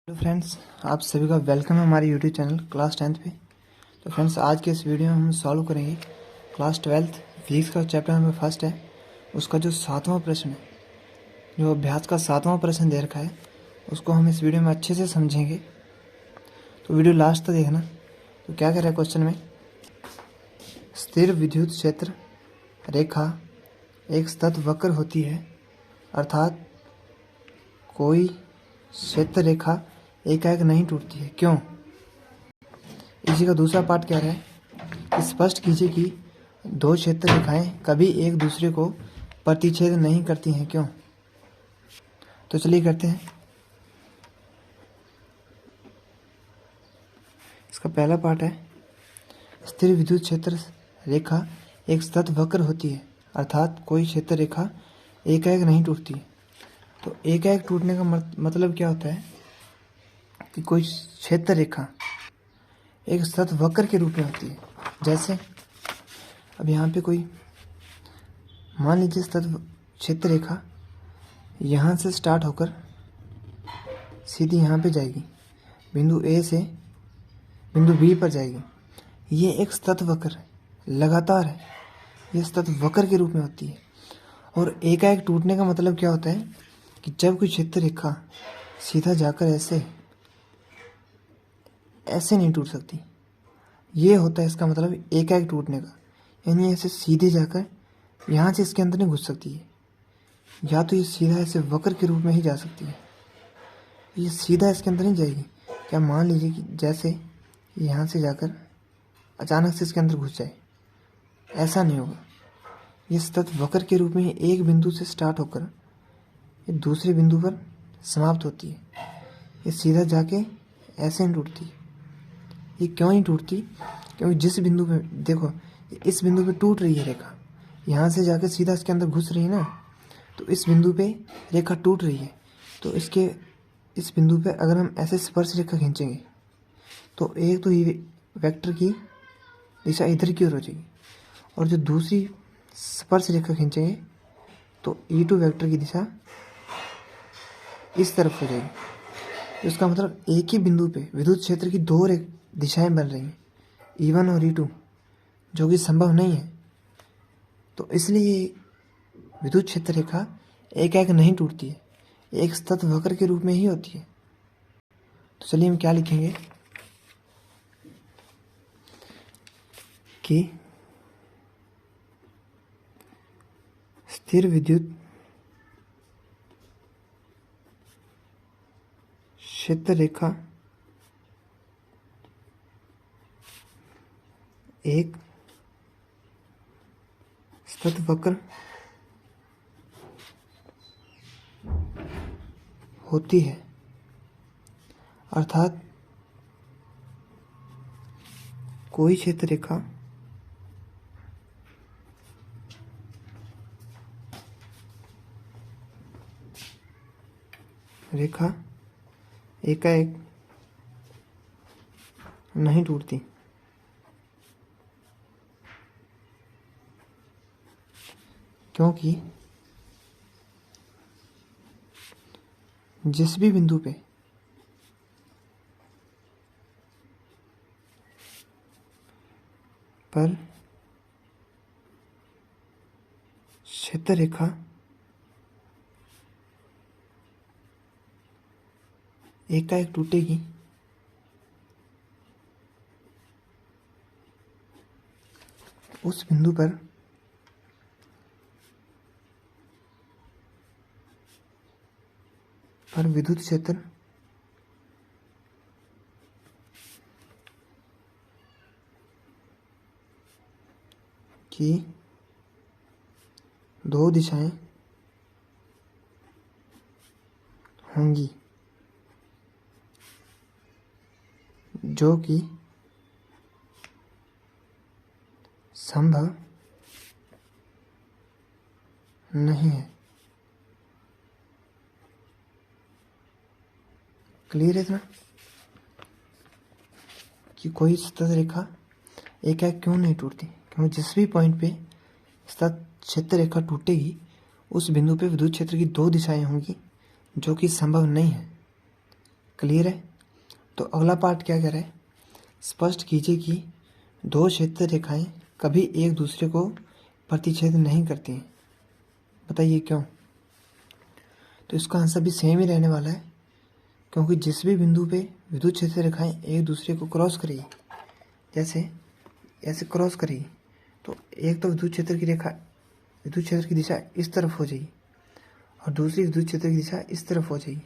Hello friends, आप सभी का वेलकम है हमारे यूट्यूब चैनल क्लास 10th पे। तो फ्रेंड्स, आज के इस वीडियो में हम सॉल्व करेंगे क्लास 12th फिजिक्स का चैप्टर नंबर फर्स्ट है, उसका जो 7वां प्रश्न है, जो अभ्यास का 7वां प्रश्न दे रखा है, उसको हम इस वीडियो में अच्छे से समझेंगे। तो वीडियो लास्ट तक देखना। तो क्या कह रहा है क्वेश्चन में, स्थिर विद्युत क्षेत्र रेखा एक सतत वक्र होती है, अर्थात कोई क्षेत्र रेखा एकाएक नहीं टूटती है, क्यों? इसी का दूसरा पार्ट क्या है कि स्पष्ट कीजिए कि दो क्षेत्र रेखाएं कभी एक दूसरे को प्रतिच्छेद नहीं करती हैं, क्यों? तो चलिए करते हैं। इसका पहला पार्ट है, स्थिर विद्युत क्षेत्र रेखा एक सतत वक्र होती है, अर्थात कोई क्षेत्र रेखा एकाएक नहीं टूटती है। तो एकाएक टूटने का मतलब क्या होता है कि कोई क्षेत्र रेखा एक सतत वक्र के रूप में होती है। जैसे अब यहाँ पे कोई मान लीजिए सतत क्षेत्र रेखा यहाँ से स्टार्ट होकर सीधी यहाँ पे जाएगी, बिंदु ए से बिंदु बी पर जाएगी। ये एक सतत वक्र है, लगातार है, ये सतत वक्र के रूप में होती है। और एकाएक टूटने का मतलब क्या होता है कि जब कोई क्षेत्र रेखा सीधा जाकर ऐसे नहीं टूट सकती, ये होता है इसका मतलब एकाएक टूटने का। यानी ऐसे सीधे जाकर यहाँ से इसके अंदर नहीं घुस सकती है, या तो ये सीधा ऐसे वक्र के रूप में ही जा सकती है, ये सीधा इसके अंदर नहीं जाएगी। क्या मान लीजिए कि जैसे यहाँ से जाकर अचानक से इसके अंदर घुस जाए, ऐसा नहीं होगा। ये सतत वक्र के रूप में एक बिंदु से स्टार्ट होकर ये दूसरे बिंदु पर समाप्त होती है। ये सीधा जाके ऐसे नहीं टूटती। ये क्यों नहीं टूटती? क्योंकि जिस बिंदु पे देखो, इस बिंदु पे टूट रही है रेखा, यहाँ से जाकर सीधा इसके अंदर घुस रही है ना, तो इस बिंदु पे रेखा टूट रही है। तो इस बिंदु पे अगर हम ऐसे स्पर्श रेखा खींचेंगे तो एक तो ये वेक्टर की दिशा इधर की ओर हो जाएगी, और जो दूसरी स्पर्श रेखा खींचेंगे तो E2 वेक्टर की दिशा इस तरफ हो जाएगी। तो इसका मतलब एक ही बिंदु पे विद्युत क्षेत्र की दो दिशाएं बन रही हैं, E1 और E2, जो कि संभव नहीं है। तो इसलिए विद्युत क्षेत्र रेखा एकाएक नहीं टूटती है, एक सतत वक्र के रूप में ही होती है। तो चलिए हम क्या लिखेंगे कि स्थिर विद्युत क्षेत्र रेखा एक सतत वक्र होती है, अर्थात कोई क्षेत्र रेखा एकाएक नहीं टूटती। क्योंकि जिस भी बिंदु पे पर क्षेत्र रेखा एकाएक टूटेगी, उस बिंदु पर विद्युत क्षेत्र की दो दिशाएं होंगी, जो कि संभव नहीं है। क्लियर है इतना कि कोई सतत रेखा एकाएक क्यों नहीं टूटती? क्योंकि जिस भी पॉइंट पे सतत क्षेत्र रेखा टूटेगी, उस बिंदु पे विद्युत क्षेत्र की दो दिशाएं होंगी, जो कि संभव नहीं है। क्लियर है? तो अगला पार्ट क्या कह रहा है, स्पष्ट कीजिए कि दो क्षेत्र रेखाएं कभी एक दूसरे को प्रतिच्छेद नहीं करती हैं, बताइए क्यों? तो इसका आंसर भी सेम ही रहने वाला है, क्योंकि जिस भी बिंदु पे विद्युत क्षेत्र रेखाएं एक दूसरे को क्रॉस करेगी, जैसे ऐसे क्रॉस करेगी, तो एक तो विद्युत क्षेत्र की दिशा इस तरफ हो जाएगी और दूसरी विद्युत क्षेत्र की दिशा इस तरफ हो जाएगी।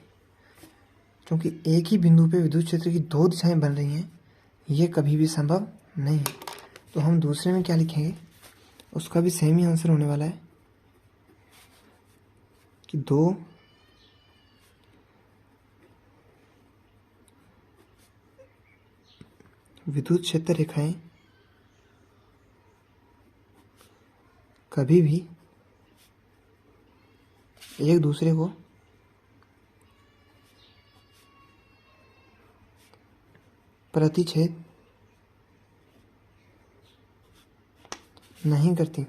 क्योंकि एक ही बिंदु पे विद्युत क्षेत्र की दो दिशाएं बन रही हैं, ये कभी भी संभव नहीं है। तो हम दूसरे में क्या लिखेंगे, उसका भी सेम ही आंसर होने वाला है कि दो विद्युत क्षेत्र रेखाएं कभी भी एक दूसरे को प्रतिच्छेद नहीं करती,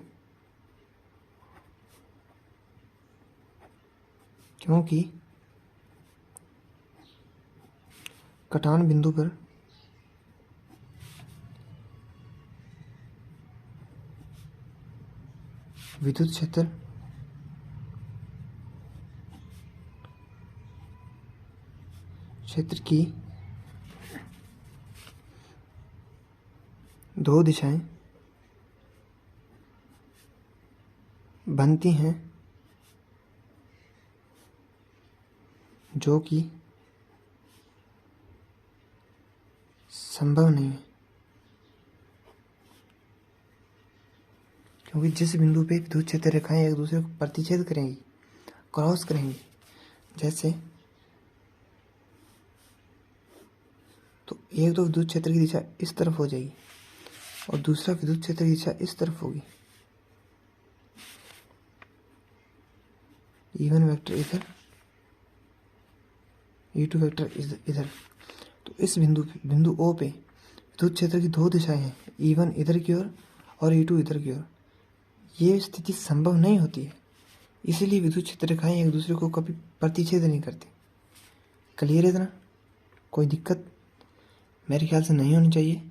क्योंकि कटान बिंदु पर विद्युत क्षेत्र की दो दिशाएं बनती हैं, जो कि संभव नहीं है। क्योंकि जिस बिंदु पे विद्युत क्षेत्र रेखाएं एक दूसरे को प्रतिच्छेद करेंगी, क्रॉस करेंगी, जैसे तो एक तो विद्युत क्षेत्र की दिशा इस तरफ हो जाएगी और दूसरा विद्युत क्षेत्र की दिशा इस तरफ होगी। E1 वेक्टर इधर, E2 वेक्टर इधर। तो इस बिंदु O पे विद्युत क्षेत्र की दो दिशाएं हैं, E1 इधर की ओर और E2 इधर की ओर। ये स्थिति संभव नहीं होती है, इसीलिए विद्युत क्षेत्र रेखाएं एक दूसरे को कभी प्रतिच्छेद नहीं करती। क्लियर है इतना? कोई दिक्कत मेरे ख्याल से नहीं होनी चाहिए।